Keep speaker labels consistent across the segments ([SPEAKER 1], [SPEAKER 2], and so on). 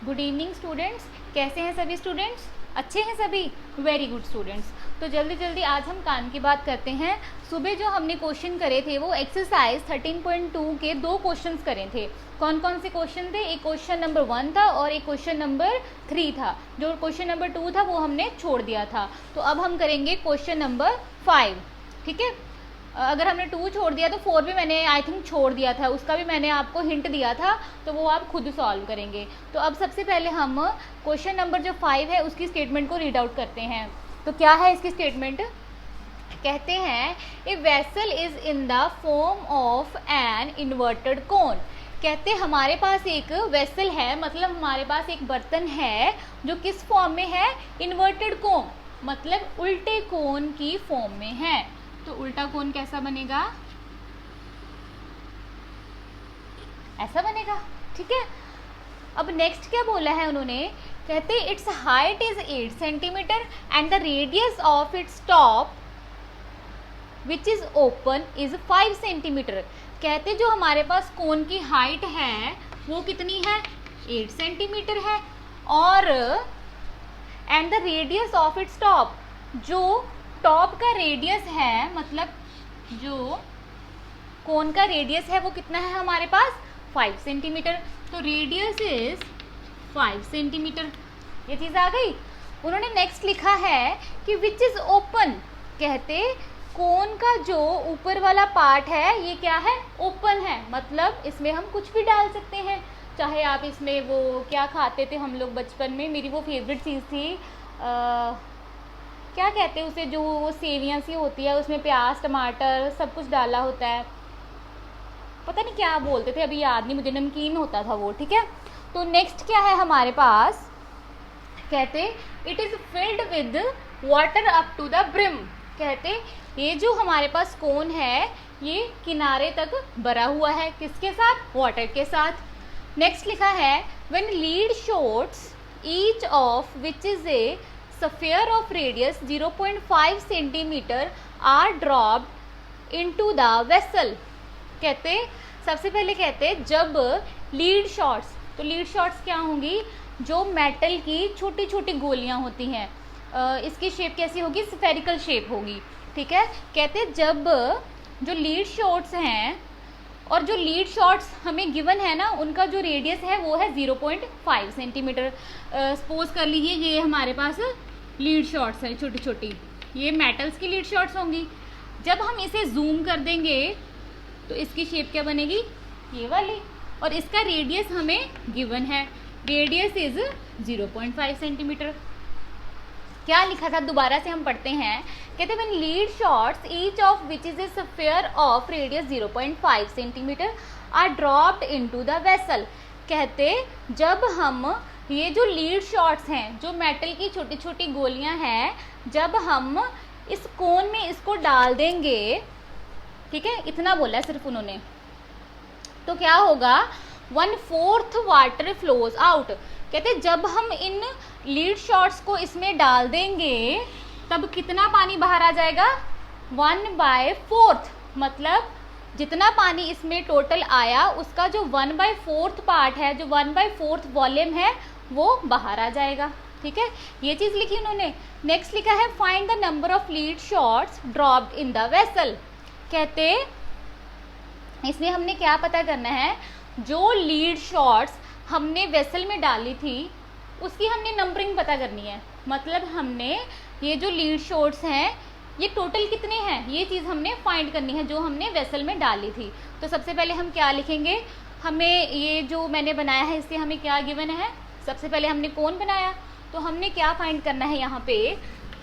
[SPEAKER 1] Good evening students, कैसे हैं सभी स्टूडेंट्स? अच्छे हैं सभी? Very good students. तो जल्दी जल्दी आज हम काम की बात करते हैं। सुबह जो हमने क्वेश्चन करे थे वो एक्सरसाइज 13.2 के 2 क्वेश्चंस करे थे। कौन कौन से क्वेश्चन थे? एक क्वेश्चन नंबर 1 था और एक क्वेश्चन नंबर 3 था। जो क्वेश्चन नंबर 2 था वो हमने छोड़ दिया था। तो अब हम करेंगे क्वेश्चन नंबर 5, ठीक है। अगर हमने 2 छोड़ दिया तो 4 भी मैंने आई थिंक छोड़ दिया था, उसका भी मैंने आपको हिंट दिया था, तो वो आप खुद सॉल्व करेंगे। तो अब सबसे पहले हम क्वेश्चन नंबर जो 5 है उसकी स्टेटमेंट को रीड आउट करते हैं। तो क्या है इसकी स्टेटमेंट? कहते हैं a vessel is in the form of an inverted कोन। कहते हमारे पास एक वेसल है, मतलब हमारे पास एक बर्तन है जो किस फॉर्म में है? इन्वर्टेड कोन, मतलब उल्टे कोन की फॉर्म में है। तो उल्टा कोन कैसा बनेगा? ऐसा बनेगा, ठीक है। अब नेक्स्ट क्या बोला है उन्होंने? कहते it's height is 8 centimetre and the radius of its top which is open is 5 centimetre. कहते जो हमारे पास कोन की हाइट है वो कितनी है? 8 सेंटीमीटर है। और and the radius of its top, जो टॉप का रेडियस है, मतलब जो कोन का रेडियस है वो कितना है हमारे पास? 5 सेंटीमीटर। तो रेडियस इज 5 सेंटीमीटर। ये चीज़ आ गई। उन्होंने नेक्स्ट लिखा है कि विच इज ओपन। कहते कोन का जो ऊपर वाला पार्ट है ये क्या है? ओपन है, मतलब इसमें हम कुछ भी डाल सकते हैं। चाहे आप इसमें वो क्या खाते थे हम लोग बचपन में, मेरी वो फेवरेट चीज़ थी, क्या कहते हैं उसे, जो वो सेवियाँ सी होती है उसमें प्याज टमाटर सब कुछ डाला होता है, पता नहीं क्या बोलते थे, अभी याद नहीं मुझे, नमकीन होता था वो, ठीक है। तो नेक्स्ट क्या है हमारे पास? कहते it is filled with water up to the brim. कहते ये जो हमारे पास कोन है ये किनारे तक भरा हुआ है, किसके साथ? वाटर के साथ। नेक्स्ट लिखा है when lead shots each of which is A sphere of radius 0.5 centimetre are dropped into the vessel। कहते सबसे पहले कहते जब लीड शॉट्स, तो लीड शॉट्स क्या होंगी? जो मेटल की छोटी छोटी गोलियां होती हैं, इसकी शेप कैसी होगी? स्फेरिकल शेप होगी, ठीक है। कहते जब जो लीड शॉट्स हैं और जो लीड शॉट्स हमें गिवन है ना, उनका जो रेडियस है वो है 0.5 सेंटीमीटर। सपोज कर लीजिए ये हमारे पास लीड शॉट्स हैं छोटी छोटी, ये मेटल्स की लीड शॉट्स होंगी। जब हम इसे जूम कर देंगे तो इसकी शेप क्या बनेगी? ये वाली। और इसका रेडियस हमें गिवन है, रेडियस इज 0.5 सेंटीमीटर। क्या लिखा था दोबारा से हम पढ़ते हैं। कहते when lead shots each of which is a sphere of radius 0.5 centimetre are dropped into the vessel. कहते जब हम ये जो लीड शॉट्स हैं, जो मेटल की छोटी छोटी गोलियां हैं, जब हम इस कोन में इसको डाल देंगे, ठीक है, इतना बोला है सिर्फ उन्होंने, तो क्या होगा? 1/4 वाटर फ्लोज आउट। कहते जब हम इन लीड शॉट्स को इसमें डाल देंगे तब कितना पानी बाहर आ जाएगा? 1/4, मतलब जितना पानी इसमें टोटल आया उसका जो 1/4 पार्ट है, जो 1/4 वॉल्यूम है, वो बाहर आ जाएगा, ठीक है। ये चीज़ लिखी उन्होंने। नेक्स्ट लिखा है find the number of lead shots dropped in the vessel. कहते इसमें हमने क्या पता करना है? जो लीड शॉट्स हमने वेसल में डाली थी उसकी हमने नंबरिंग पता करनी है, मतलब हमने ये जो लीड शॉट्स हैं ये टोटल कितने हैं ये चीज़ हमने फाइंड करनी है जो हमने वेसल में डाली थी। तो सबसे पहले हम क्या लिखेंगे? हमें ये जो मैंने बनाया है इससे हमें क्या गिवन है? सबसे पहले हमने कोन बनाया, तो हमने क्या फाइंड करना है यहाँ पे?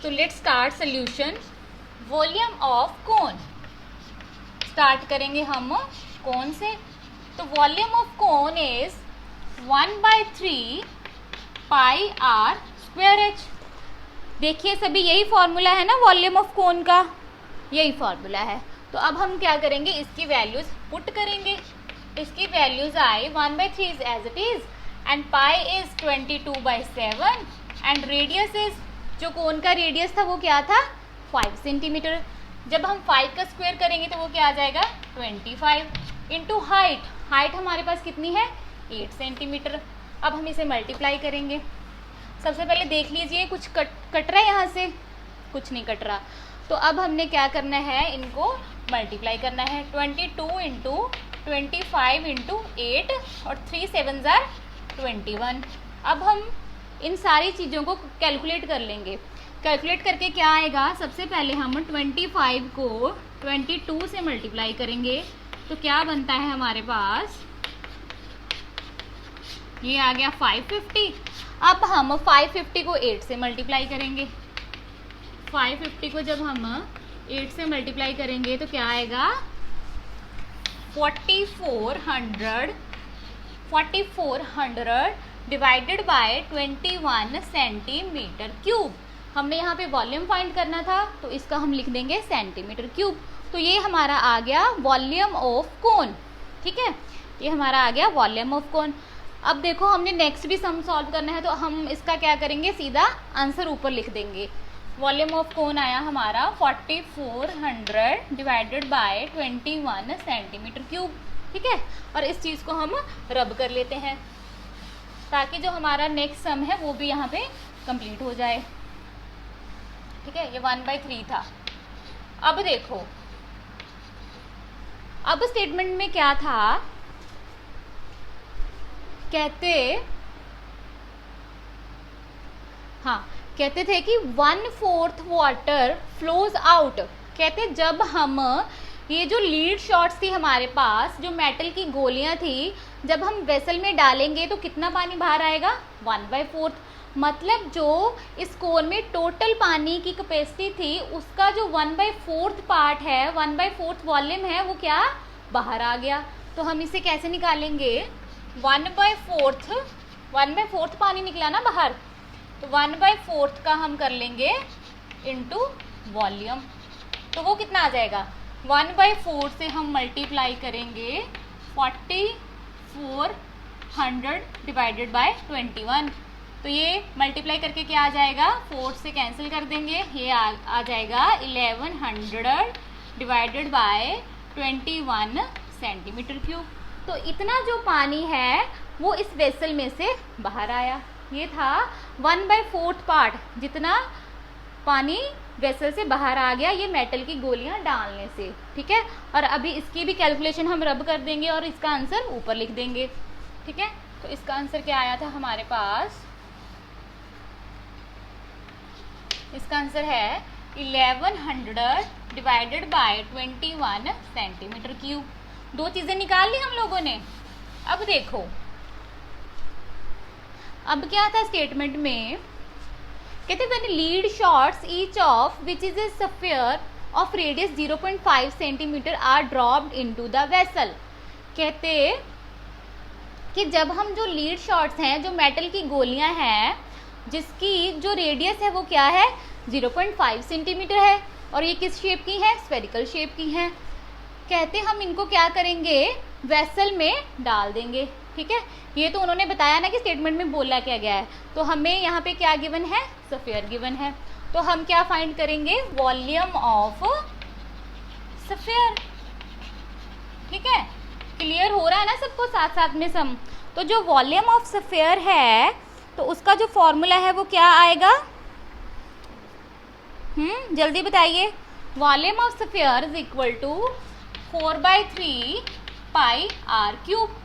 [SPEAKER 1] तो let's start solution. Volume of cone start करेंगे हम कोन से। तो volume of cone is 1/3 pi r square h। देखिए सभी यही फॉर्मूला है ना वॉल्यूम ऑफ कोन का, यही फॉर्मूला है। तो अब हम क्या करेंगे? इसकी वैल्यूज पुट करेंगे। इसकी values I 1/3 is as it is and pi is 22/7 and radius is, जो कोन का रेडियस था वो क्या था? 5 सेंटीमीटर। जब हम 5 का स्क्वायर करेंगे तो वो क्या आ जाएगा? 25 इंटू हाइट। हाइट हमारे पास कितनी है? 8 सेंटीमीटर। अब हम इसे मल्टीप्लाई करेंगे। सबसे पहले देख लीजिए कुछ कट रहा है यहाँ से, कुछ नहीं कट रहा। तो अब हमने क्या करना है, इनको मल्टीप्लाई करना है। 22 इंटू 25 इंटू 8 और 3 7 ज़ार 21। अब हम इन सारी चीज़ों को कैलकुलेट कर लेंगे। कैलकुलेट करके क्या आएगा, सबसे पहले हम 25 को 22 से मल्टीप्लाई करेंगे तो क्या बनता है हमारे पास, ये आ गया 550। अब हम 550 को 8 से मल्टीप्लाई करेंगे। 550 को जब हम 8 से मल्टीप्लाई करेंगे तो क्या आएगा, 4400 डिवाइडेड बाय 21 सेंटीमीटर क्यूब। हमने यहाँ पे वॉल्यूम फाइंड करना था तो इसका हम लिख देंगे सेंटीमीटर क्यूब। तो ये हमारा आ गया वॉल्यूम ऑफ कोन। ठीक है, ये हमारा आ गया वॉल्यूम ऑफ कोन। अब देखो हमने नेक्स्ट भी सम सॉल्व करना है तो हम इसका क्या करेंगे, सीधा आंसर ऊपर लिख देंगे। वॉल्यूम ऑफ कोन आया हमारा 4400 डिवाइडेड बाय 21 सेंटीमीटर क्यूब। ठीक है, और इस चीज़ को हम रब कर लेते हैं ताकि जो हमारा नेक्स्ट सम है वो भी यहाँ पे कंप्लीट हो जाए। ठीक है, ये 1/3 था। अब देखो, अब स्टेटमेंट में क्या था, कहते थे कि 1/4 वाटर फ्लोज आउट। कहते जब हम ये जो लीड शॉट्स थी हमारे पास, जो मेटल की गोलियां थी, जब हम वेसल में डालेंगे तो कितना पानी बाहर आएगा, 1/4। मतलब जो इस कोन में टोटल पानी की कैपेसिटी थी उसका जो 1/4 पार्ट है, 1/4 वॉल्यूम है, वो क्या बाहर आ गया। तो हम इसे कैसे निकालेंगे, 1/4 पानी निकला ना बाहर, तो 1/4 का हम कर लेंगे इनटू वॉल्यूम। तो वो कितना आ जाएगा, 1/4 से हम मल्टीप्लाई करेंगे 4400 डिवाइडेड बाय 21। तो ये मल्टीप्लाई करके क्या आ जाएगा, 4 से कैंसिल कर देंगे, ये आ जाएगा 1100 डिवाइडेड बाय 21 सेंटीमीटर क्यूब। तो इतना जो पानी है वो इस वेसल में से बाहर आया। ये था 1/4 पार्ट, जितना पानी वेसल से बाहर आ गया ये मेटल की गोलियां डालने से। ठीक है, और अभी इसकी भी कैलकुलेशन हम रब कर देंगे और इसका आंसर ऊपर लिख देंगे। ठीक है, तो इसका आंसर क्या आया था हमारे पास, इसका आंसर है 1100 डिवाइडेड बाय 21 सेंटीमीटर क्यूब। दो चीज़ें निकाल ली हम लोगों ने। अब देखो, अब क्या था स्टेटमेंट में, कहते when lead shots each of which is a sphere of radius 0.5 centimetre are dropped into the vessel. कहते कि जब हम जो लीड शॉट्स हैं, जो मेटल की गोलियां हैं जिसकी जो रेडियस है वो क्या है, 0.5 सेंटीमीटर है, और ये किस शेप की है, स्फेरिकल शेप की है। कहते हम इनको क्या करेंगे, वेसल में डाल देंगे। ठीक है, ये तो उन्होंने बताया ना कि स्टेटमेंट में बोला क्या गया है। तो हमें यहाँ पे क्या गिवन है, स्फीयर गिवन है। तो हम क्या फाइंड करेंगे, वॉल्यूम ऑफ स्फीयर। ठीक है, क्लियर हो रहा है ना सबको साथ साथ में सम। तो जो वॉल्यूम ऑफ स्फीयर है तो उसका जो फॉर्मूला है वो क्या आएगा, जल्दी बताइए। Volume of sphere is equal to 4/3 pi r cube.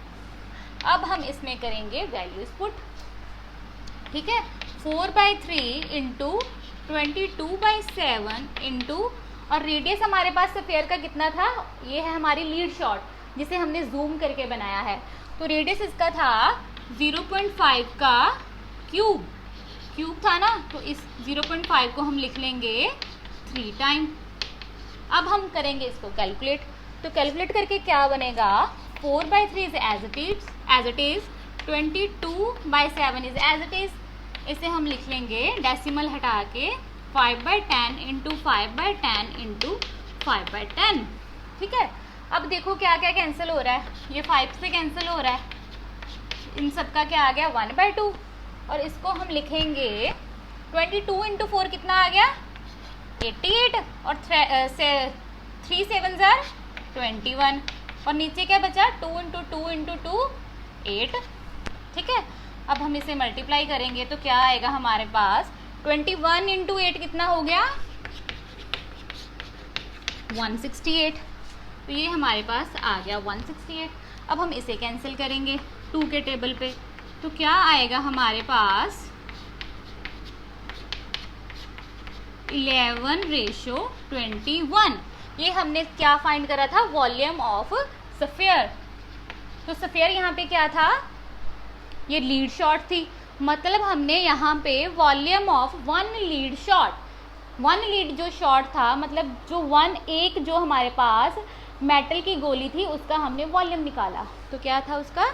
[SPEAKER 1] अब हम इसमें करेंगे वैल्यूज पुट। ठीक है, 4/3 इंटू 22/7 इंटू, और रेडियस हमारे पास स्फीयर का कितना था, ये है हमारी लीड शॉट जिसे हमने जूम करके बनाया है। तो रेडियस इसका था 0.5 का क्यूब था ना, तो इस 0.5 को हम लिख लेंगे 3 टाइम। अब हम करेंगे इसको कैलकुलेट। तो कैलकुलेट करके क्या बनेगा, 4/3 is as it is, 22/7 is as it is. इसे हम लिख लेंगे डेसिमल हटा के 5/10 इंटू 5/10 इंटू 5/10। ठीक है, अब देखो क्या क्या कैंसिल हो रहा है, ये 5 से कैंसिल हो रहा है, इन सब का क्या आ गया, 1/2। और इसको हम लिखेंगे 22 इंटू 4 कितना आ गया, 88, और 3 7 ज़ार 21, और नीचे क्या बचा, 2 इंटू 2 इंटू 2 8। ठीक है, अब हम इसे मल्टीप्लाई करेंगे तो क्या आएगा हमारे पास, 21 इंटू 8 कितना हो गया, 168। तो ये हमारे पास आ गया 168। अब हम इसे कैंसिल करेंगे 2 के टेबल पे, तो क्या आएगा हमारे पास 11:21। ये हमने क्या फाइंड करा था, वॉल्यूम ऑफ स्फीयर। तो स्फीयर यहाँ पे क्या था, ये लीड शॉट थी, मतलब हमने यहाँ पे volume of 1 lead shot, 1 lead जो शॉट था, मतलब जो एक जो हमारे पास मेटल की गोली थी उसका हमने वॉल्यूम निकाला। तो क्या था उसका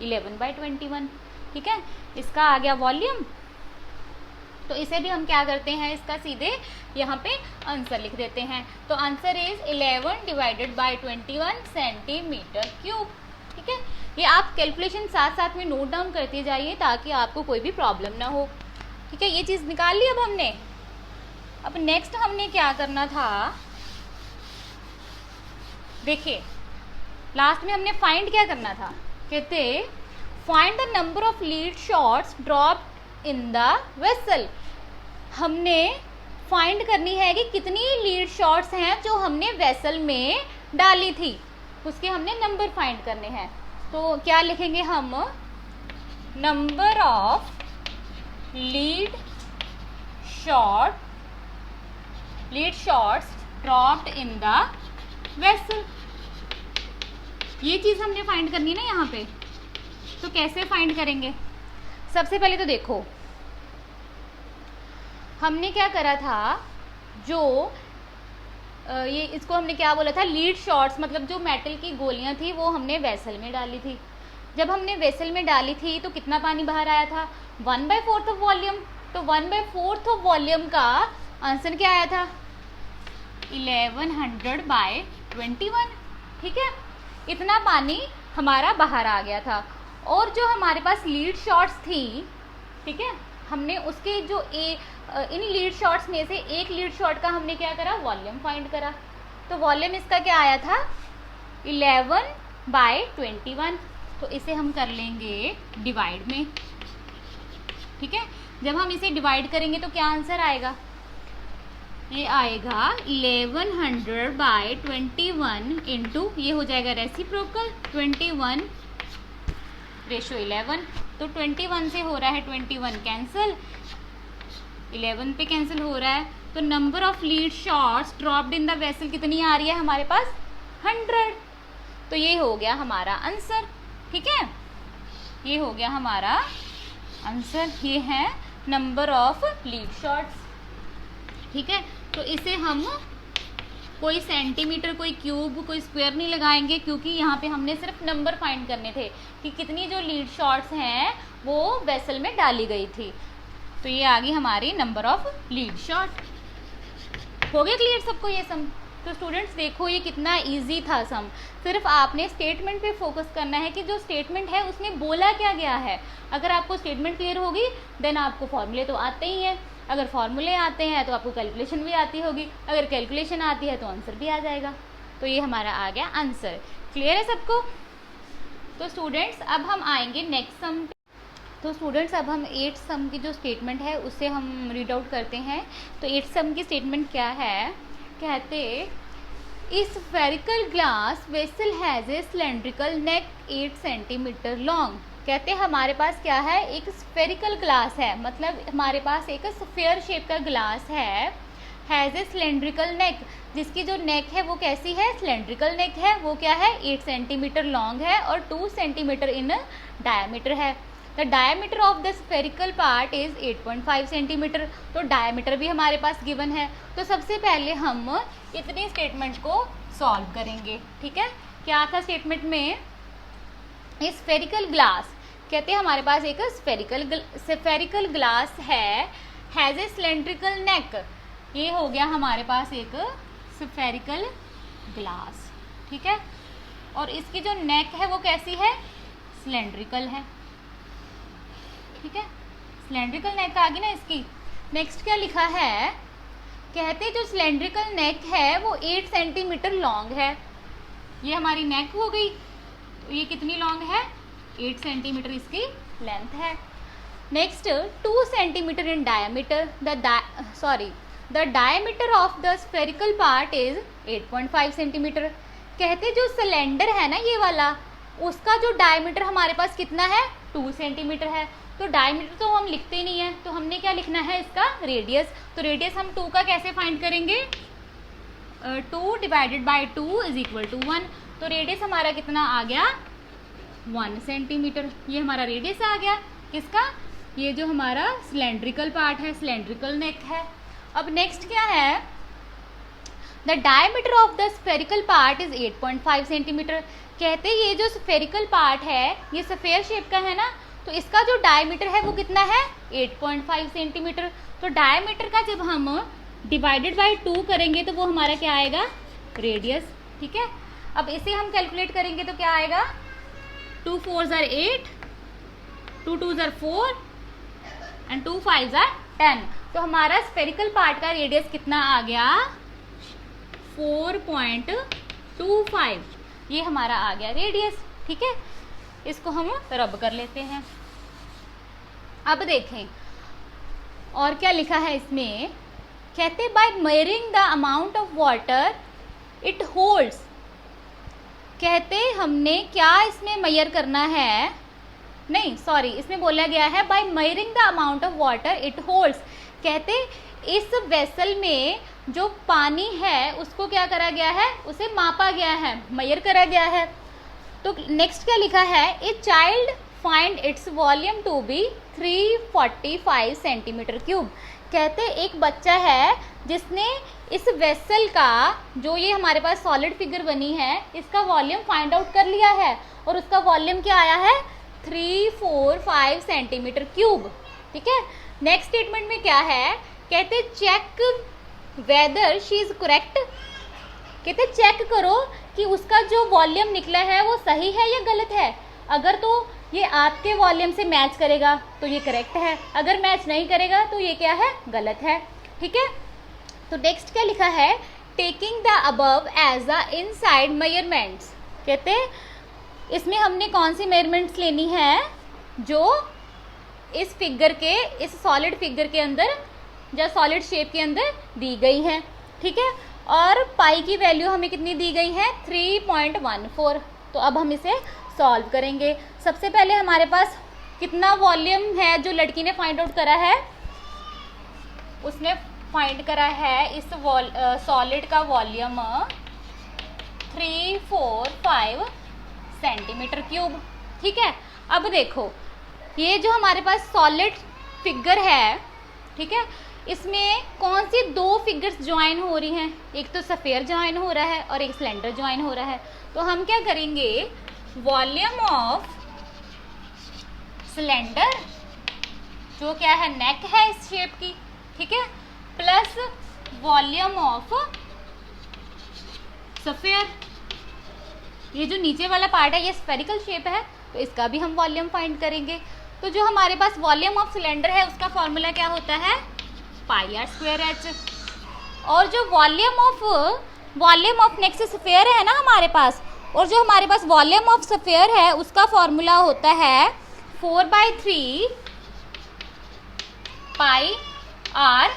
[SPEAKER 1] 11/21। ठीक है, इसका आ गया वॉल्यूम। तो इसे भी हम क्या करते हैं, इसका सीधे यहाँ पे आंसर लिख देते हैं। तो आंसर इज 11/21 सेंटीमीटर क्यूब। ठीक है, ये आप कैलकुलेशन साथ साथ में नोट डाउन करते जाइए ताकि आपको कोई भी प्रॉब्लम ना हो। ठीक है, ये चीज़ निकाल ली अब हमने। अब नेक्स्ट हमने क्या करना था, देखिए लास्ट में हमने फाइंड क्या करना था, कहते find the number of lead shots dropped in the vessel. हमने फाइंड करनी है कि कितनी लीड शॉट्स हैं जो हमने वेसल में डाली थी, उसके हमने नंबर फाइंड करने हैं। तो क्या लिखेंगे हम, number of lead shots dropped in the vessel. ये चीज़ हमने फाइंड करनी है ना यहाँ पे। तो कैसे फाइंड करेंगे, सबसे पहले तो देखो हमने क्या करा था, जो ये इसको हमने क्या बोला था, लीड शॉट्स, मतलब जो मेटल की गोलियां थी वो हमने वेसल में डाली थी। जब हमने वेसल में डाली थी तो कितना पानी बाहर आया था, 1/4 ऑफ वॉल्यूम। तो 1/4 ऑफ वॉल्यूम का आंसर क्या आया था, 1100/21। ठीक है, इतना पानी हमारा बाहर आ गया था। और जो हमारे पास लीड शॉट्स थी, ठीक है, हमने उसके जो इन लीड शॉट्स में से एक लीड शॉट का हमने क्या करा, वॉल्यूम फाइंड करा। तो वॉल्यूम इसका क्या आया था, 11/21। तो इसे हम कर लेंगे डिवाइड में। ठीक है, जब हम इसे डिवाइड करेंगे तो क्या आंसर आएगा, ये आएगा 1100/21 इंटू, ये हो जाएगा रेसिप्रोकल 21:11। तो 21 से हो रहा है 21 कैंसिल, 11 पे कैंसिल हो रहा है। तो number of lead shots dropped in the vessel कितनी आ रही है हमारे पास, 100। तो ये हो गया हमारा आंसर। ठीक है, ये हो गया हमारा आंसर, ये है नंबर ऑफ लीड शॉट्स। ठीक है, तो इसे हम कोई सेंटीमीटर, कोई क्यूब, कोई स्क्वायर नहीं लगाएंगे, क्योंकि यहाँ पे हमने सिर्फ नंबर फाइंड करने थे कि कितनी जो लीड शॉट्स हैं वो वेसल में डाली गई थी। तो ये आ गई हमारी नंबर ऑफ लीड शॉट। हो गया क्लियर सबको ये सम। तो स्टूडेंट्स देखो ये कितना इजी था सम, सिर्फ आपने स्टेटमेंट पे फोकस करना है कि जो स्टेटमेंट है उसमें बोला क्या गया है। अगर आपको स्टेटमेंट क्लियर होगी देन आपको फॉर्मूले तो आते ही हैं, अगर फॉर्मूले आते हैं तो आपको कैलकुलेशन भी आती होगी, अगर कैलकुलेशन आती है तो आंसर भी आ जाएगा। तो ये हमारा आ गया आंसर। क्लियर है सबको। तो स्टूडेंट्स अब हम आएंगे नेक्स्ट सम पे। तो स्टूडेंट्स अब हम 8 सम की जो स्टेटमेंट है उससे हम रीड आउट करते हैं। तो 8 सम की स्टेटमेंट क्या है, कहते इस spherical glass vessel has a cylindrical neck 8 centimetre long. कहते हैं हमारे पास क्या है, एक स्फेरिकल ग्लास है, मतलब हमारे पास एक स्फेयर शेप का ग्लास है, हैज़ ए सिलेंड्रिकल नेक, जिसकी जो नेक है वो कैसी है, सिलेंड्रिकल नेक है। वो क्या है, 8 सेंटीमीटर लॉन्ग है और 2 सेंटीमीटर इन डायमीटर है। The diameter of the spherical part is 8.5 centimetre. तो डायमीटर भी हमारे पास गिवन है। तो सबसे पहले हम इतनी स्टेटमेंट को सॉल्व करेंगे। ठीक है, क्या था स्टेटमेंट में, स्फेरिकल ग्लास, कहते हैं हमारे पास एक स्फेरिकल ग्लास है, हैज़ ए सिलेंड्रिकल नेक। ये हो गया हमारे पास एक स्फेरिकल ग्लास। ठीक है, और इसकी जो नेक है वो कैसी है, सिलेंड्रिकल है। ठीक है, सिलेंड्रिकल नेक आ गई ना इसकी। नेक्स्ट क्या लिखा है, कहते जो सिलेंड्रिकल नेक है वो 8 सेंटीमीटर लॉन्ग है। ये हमारी नेक हो गई, तो ये कितनी लॉन्ग है, 8 सेंटीमीटर इसकी लेंथ है। Next 2 centimetre in diameter, the diameter of the spherical part is 8.5 centimetre. कहते जो सिलेंडर है ना ये वाला, उसका जो डायमीटर हमारे पास कितना है, 2 सेंटीमीटर है। तो डायमीटर तो हम लिखते ही नहीं है, तो हमने क्या लिखना है इसका, रेडियस। तो रेडियस हम 2 का कैसे फाइंड करेंगे, 2 divided by 2 is equal to 1। तो रेडियस हमारा कितना आ गया, 1 सेंटीमीटर। ये हमारा रेडियस आ गया किसका, ये जो हमारा सिलेंड्रिकल पार्ट है, सिलेंड्रिकल नेक है। अब नेक्स्ट क्या है, the diameter of the spherical part is 8.5 centimetre. कहते ये जो स्फेरिकल पार्ट है ये सफेयर शेप का है ना, तो इसका जो डायमीटर है वो कितना है, 8.5 सेंटीमीटर। तो डायमीटर का जब हम डिवाइडेड बाई 2 करेंगे तो वो हमारा क्या आएगा, रेडियस। ठीक है, अब इसे हम कैलकुलेट करेंगे तो क्या आएगा, 2 4s are 8, 2 2s are 4 and 2 5s are 10। तो हमारा स्फेरिकल पार्ट का रेडियस कितना आ गया, 4.25। ये हमारा आ गया रेडियस। ठीक है, इसको हम रब कर लेते हैं। अब देखें और क्या लिखा है इसमें, कहते by measuring the amount of water it holds. कहते हमने क्या इसमें मेजर करना है, नहीं सॉरी, इसमें बोला गया है by measuring the amount of water it holds. कहते इस वेसल में जो पानी है उसको क्या करा गया है, उसे मापा गया है, मेजर करा गया है। तो नेक्स्ट क्या लिखा है, a child find its volume to be 345 centimetre cube. कहते एक बच्चा है जिसने इस वेसल का, जो ये हमारे पास सॉलिड फिगर बनी है, इसका वॉल्यूम फाइंड आउट कर लिया है और उसका वॉल्यूम क्या आया है, 345 सेंटीमीटर क्यूब। ठीक है, नेक्स्ट स्टेटमेंट में क्या है, कहते check whether she is correct. कहते चेक करो कि उसका जो वॉल्यूम निकला है वो सही है या गलत है। अगर तो ये आपके वॉल्यूम से मैच करेगा तो ये करेक्ट है, अगर मैच नहीं करेगा तो ये क्या है, गलत है। ठीक है, तो नेक्स्ट क्या लिखा है, taking the above as a inside measurements. कहते इसमें हमने कौन सी मेजरमेंट्स लेनी है, जो इस फिगर के, इस सॉलिड फिगर के अंदर, जो सॉलिड शेप के अंदर दी गई है। ठीक है, और पाई की वैल्यू हमें कितनी दी गई है, 3.14। तो अब हम इसे सॉल्व करेंगे। सबसे पहले हमारे पास कितना वॉल्यूम है जो लड़की ने फाइंड आउट करा है, उसने फाइंड करा है इस सॉलिड का वॉल्यूम 345 सेंटीमीटर क्यूब। ठीक है, अब देखो ये जो हमारे पास सॉलिड फिगर है, ठीक है, इसमें कौन सी 2 फिगर्स ज्वाइन हो रही हैं, एक तो सफेयर ज्वाइन हो रहा है और एक सिलेंडर ज्वाइन हो रहा है। तो हम क्या करेंगे, वॉल्यूम ऑफ सिलेंडर, जो क्या है, नेक है इस शेप की, ठीक है, प्लस वॉल्यूम ऑफ सफेयर, ये जो नीचे वाला पार्ट है ये स्फेरिकल शेप है, तो इसका भी हम वॉल्यूम फाइंड करेंगे। तो जो हमारे पास वॉल्यूम ऑफ सिलेंडर है उसका फॉर्मूला क्या होता है, πr²h। और जो वॉल्यूम ऑफ नेक्स्ट स्फेयर है ना हमारे पास, और जो हमारे पास वॉल्यूम ऑफ स्फेयर है उसका फॉर्मूला होता है 4/3 πr³।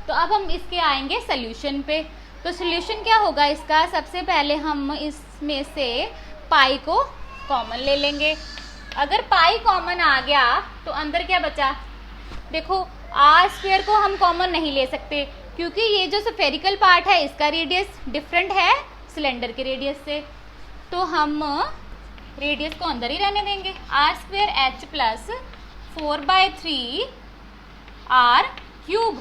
[SPEAKER 1] तो अब हम इसके आएंगे सोल्यूशन पे। तो सोल्यूशन क्या होगा इसका, सबसे पहले हम इसमें से पाई को कॉमन ले लेंगे। अगर पाई कॉमन आ गया तो अंदर क्या बचा, देखो r² को हम कॉमन नहीं ले सकते क्योंकि ये जो स्फेरिकल पार्ट है इसका रेडियस डिफरेंट है सिलेंडर के रेडियस से, तो हम रेडियस को अंदर ही रहने देंगे। r²h प्लस 4/3 r³,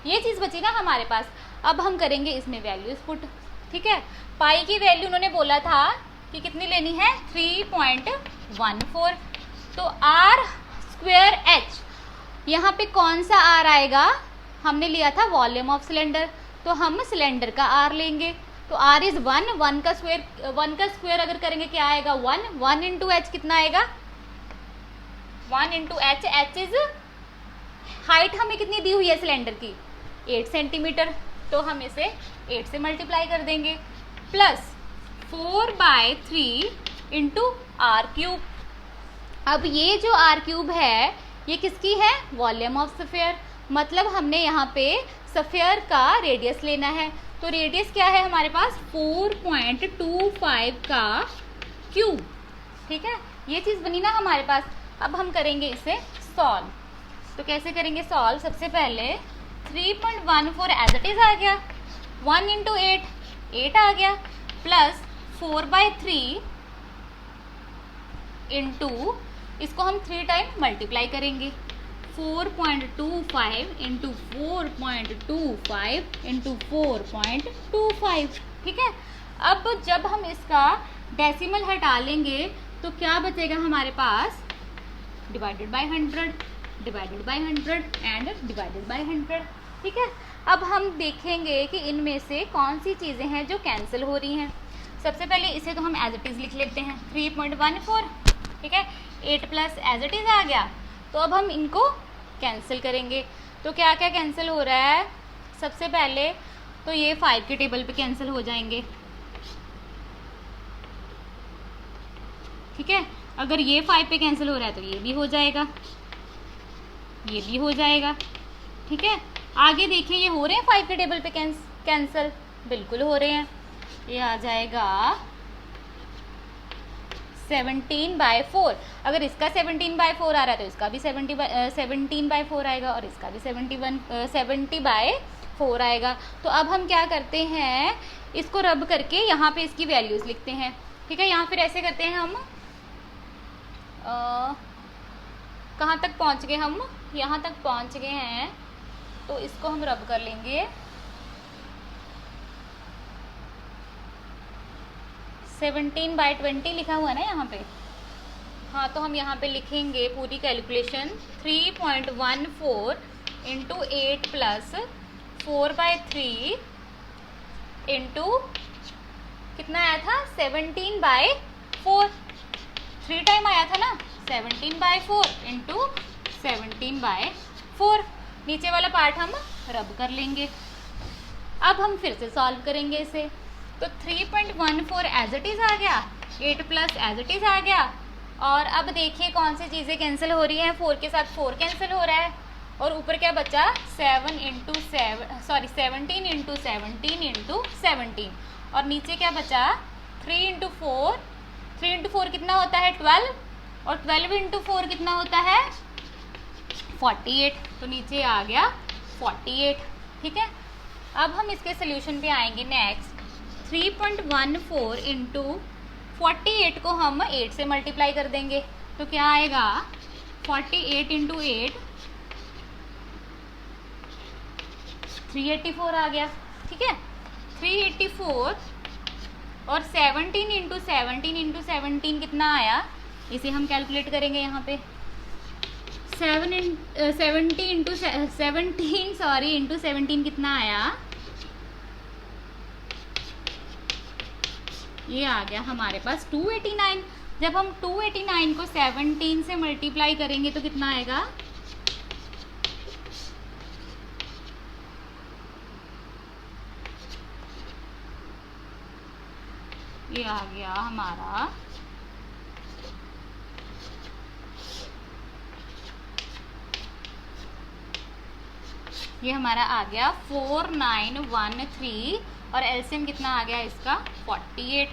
[SPEAKER 1] ये चीज़ बची ना हमारे पास। अब हम करेंगे इसमें वैल्यूज पुट। ठीक है, पाई की वैल्यू उन्होंने बोला था कि कितनी लेनी है, 3.14। तो r²h, यहाँ पे कौन सा r आएगा, हमने लिया था वॉल्यूम ऑफ सिलेंडर, तो हम सिलेंडर का r लेंगे। तो r इज 1, 1 का स्क्वायर अगर करेंगे क्या आएगा, 1 इंटू h कितना आएगा, 1 into h। h is height हमें कितनी दी हुई है सिलेंडर की, 8 सेंटीमीटर, तो हम इसे 8 से मल्टीप्लाई कर देंगे, प्लस 4/3 इंटू r³। अब ये जो आर क्यूब है ये किसकी है, वॉल्यूम ऑफ स्फीयर, मतलब हमने यहाँ पे स्फीयर का रेडियस लेना है। तो रेडियस क्या है हमारे पास 4.25 का क्यूब, ठीक है, ये चीज़ बनी ना हमारे पास। अब हम करेंगे इसे सॉल्व। तो कैसे करेंगे सॉल्व, सबसे पहले 3.14 एज इट इज आ गया, 1 इंटू 8 आ गया, प्लस 4/3 इंटू इसको हम 3 टाइम मल्टीप्लाई करेंगे, 4.25 इंटू 4.25 इंटू 4.25, ठीक है। अब जब हम इसका डेसिमल हटा लेंगे तो क्या बचेगा हमारे पास, divided by 100, divided by 100 and divided by 100, ठीक है। अब हम देखेंगे कि इनमें से कौन सी चीज़ें हैं जो कैंसिल हो रही हैं। सबसे पहले इसे तो हम एज इट इज़ लिख लेते हैं, 3.14, ठीक है, 8 प्लस एज इट इज़ आ गया। तो अब हम इनको कैंसिल करेंगे। तो क्या क्या कैंसिल हो रहा है, सबसे पहले तो ये 5 के टेबल पे कैंसिल हो जाएंगे, ठीक है। अगर ये 5 पे कैंसिल हो रहा है तो ये भी हो जाएगा, ये भी हो जाएगा, ठीक है। आगे देखिए ये हो रहे हैं 5 के टेबल पे कैंसिल, बिल्कुल हो रहे हैं। ये आ जाएगा 17/4, अगर इसका 17/4 आ रहा है तो इसका भी 17/4 आएगा और इसका भी 70/4 आएगा। तो अब हम क्या करते हैं, इसको रब करके यहाँ पे इसकी वैल्यूज़ लिखते हैं, ठीक है। यहाँ फिर ऐसे करते हैं हम, कहाँ तक पहुँच गए हम, यहाँ तक पहुँच गए हैं, तो इसको हम रब कर लेंगे 17/20 लिखा हुआ है ना यहाँ पे, हाँ, तो हम यहाँ पे लिखेंगे पूरी कैलकुलेशन, 3.14 इंटू 8 प्लस 4/3 इंटू कितना आया था 17/4, 3 टाइम आया था ना, 17/4 इंटू 17/4। नीचे वाला पार्ट हम रब कर लेंगे। अब हम फिर से सॉल्व करेंगे इसे। तो 3.14 एज इट इज़ आ गया, 8 प्लस एज इट इज़ आ गया, और अब देखिए कौन सी चीज़ें कैंसिल हो रही हैं, 4 के साथ 4 कैंसिल हो रहा है, और ऊपर क्या बचा 17 इंटू 17, और नीचे क्या बचा 3 इंटू 4, 3 इंटू 4 कितना होता है 12, और 12 इंटू 4 कितना होता है 48, तो नीचे आ गया 48, ठीक है। अब हम इसके सोल्यूशन पे आएंगे नेक्स्ट, 3.14 इंटू 48 को हम 8 से मल्टीप्लाई कर देंगे, तो क्या आएगा 48 इंटू 8 384 आ गया, ठीक है, 384, और 17 इंटू 17 कितना आया, इसे हम कैलकुलेट करेंगे यहाँ पे, 17 इंटू 17 कितना आया, ये आ गया हमारे पास 289। जब हम 289 को 17 से मल्टीप्लाई करेंगे तो कितना आएगा, ये आ गया हमारा ये हमारा आ गया 4913, और एलसीएम कितना आ गया इसका 48,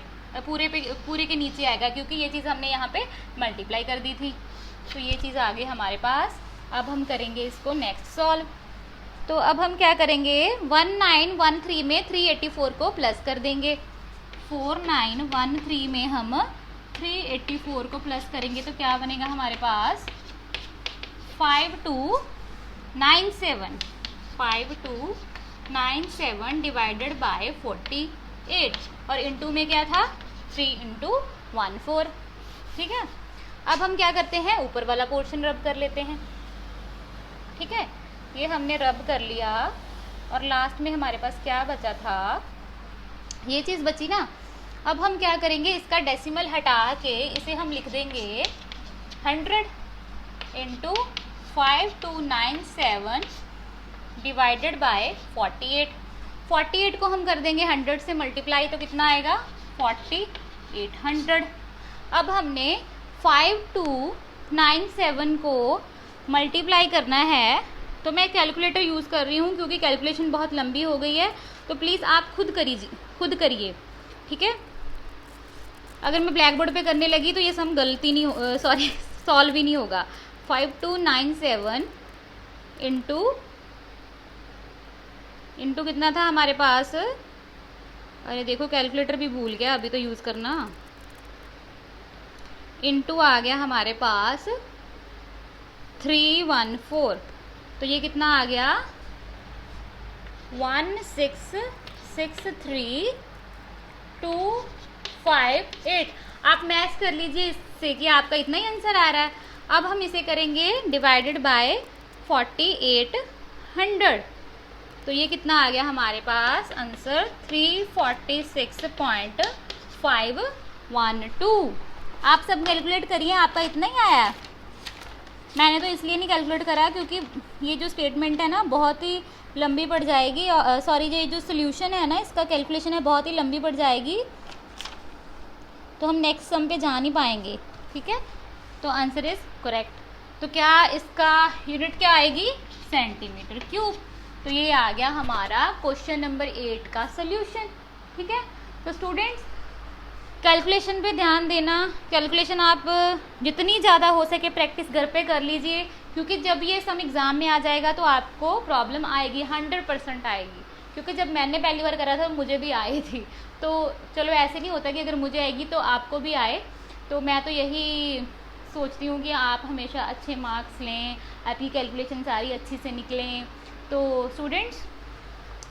[SPEAKER 1] पूरे के नीचे आएगा क्योंकि ये चीज़ हमने यहाँ पे मल्टीप्लाई कर दी थी, तो ये चीज़ आ गई हमारे पास। अब हम करेंगे इसको नेक्स्ट सॉल्व। तो अब हम क्या करेंगे, 1913 में 384 को प्लस कर देंगे, 4913 में हम 384 को प्लस करेंगे तो क्या बनेगा हमारे पास 5297 डिवाइडेड बाय 48, और इंटू में क्या था 3 इंटू 14, ठीक है। अब हम क्या करते हैं, ऊपर वाला पोर्शन रब कर लेते हैं, ठीक है। ये हमने रब कर लिया, और लास्ट में हमारे पास क्या बचा था, ये चीज़ बची ना। अब हम क्या करेंगे, इसका डेसिमल हटा के इसे हम लिख देंगे 100 इंटू 5297 डिवाइडेड बाय 48 को हम कर देंगे 100 से मल्टीप्लाई, तो कितना आएगा 4800। अब हमने 52 97 को मल्टीप्लाई करना है, तो मैं कैलकुलेटर यूज़ कर रही हूँ क्योंकि कैलकुलेशन बहुत लंबी हो गई है, तो प्लीज़ आप खुद करिए, ठीक है। अगर मैं ब्लैक बोर्ड पे करने लगी तो ये सम गलती नहीं सॉल्व ही नहीं होगा। 5297 इंटू कितना था हमारे पास, अरे देखो कैलकुलेटर भी भूल गया, अभी तो यूज़ करना। इंटू आ गया हमारे पास 314, तो ये कितना आ गया 1663258। आप मैच कर लीजिए इससे कि आपका इतना ही आंसर आ रहा है। अब हम इसे करेंगे डिवाइडेड बाय 4800, तो ये कितना आ गया हमारे पास आंसर 346.512। आप सब कैलकुलेट करिए, आपका इतना ही आया है। मैंने तो इसलिए नहीं कैलकुलेट करा क्योंकि ये जो स्टेटमेंट है ना बहुत ही लंबी पड़ जाएगी, सॉरी ये जो सोल्यूशन है ना इसका कैलकुलेशन है बहुत ही लंबी पड़ जाएगी, तो हम नेक्स्ट सम पे जा नहीं पाएंगे, ठीक है। तो आंसर इज़ करेक्ट। तो क्या इसका यूनिट क्या आएगी, सेंटीमीटर क्यूब। तो ये आ गया हमारा क्वेश्चन नंबर 8 का सोल्यूशन, ठीक है। तो स्टूडेंट्स कैलकुलेशन पे ध्यान देना, कैलकुलेशन आप जितनी ज़्यादा हो सके प्रैक्टिस घर पे कर लीजिए, क्योंकि जब ये सम एग्ज़ाम में आ जाएगा तो आपको प्रॉब्लम आएगी, 100% आएगी। क्योंकि जब मैंने पहली बार करा था मुझे भी आई थी, तो चलो ऐसे नहीं होता कि अगर मुझे आएगी तो आपको भी आए। तो मैं तो यही सोचती हूँ कि आप हमेशा अच्छे मार्क्स लें, आपकी कैलकुलेशन सारी अच्छी से निकलें। तो स्टूडेंट्स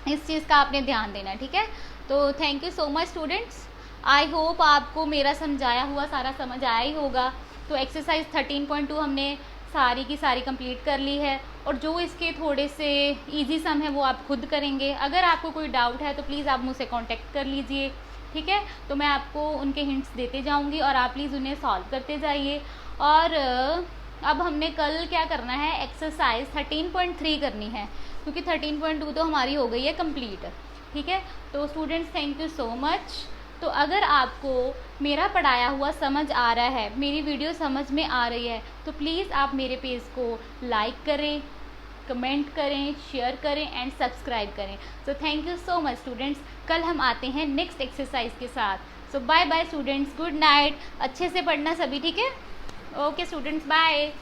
[SPEAKER 1] इस चीज़ का आपने ध्यान देना, ठीक है। तो thank you so much students, I hope आपको मेरा समझाया हुआ सारा समझ आया ही होगा। तो एक्सरसाइज 13.2 हमने सारी की सारी कंप्लीट कर ली है, और जो इसके थोड़े से इजी सम है वो आप खुद करेंगे। अगर आपको कोई डाउट है तो प्लीज़ आप मुझसे कांटेक्ट कर लीजिए, ठीक है। तो मैं आपको उनके हिंट्स देते जाऊंगी और आप प्लीज़ उन्हें सॉल्व करते जाइए। और अब हमने कल क्या करना है, एक्सरसाइज 13.3 करनी है, क्योंकि 13.2 तो हमारी हो गई है कंप्लीट, ठीक है। तो students thank you so much. तो अगर आपको मेरा पढ़ाया हुआ समझ आ रहा है, मेरी वीडियो समझ में आ रही है, तो प्लीज़ आप मेरे पेज को लाइक करें, कमेंट करें, शेयर करें एंड सब्सक्राइब करें। So thank you so much students, कल हम आते हैं नेक्स्ट एक्सरसाइज के साथ। So bye bye students, good night, अच्छे से पढ़ना सभी, ठीक है। Okay students, bye.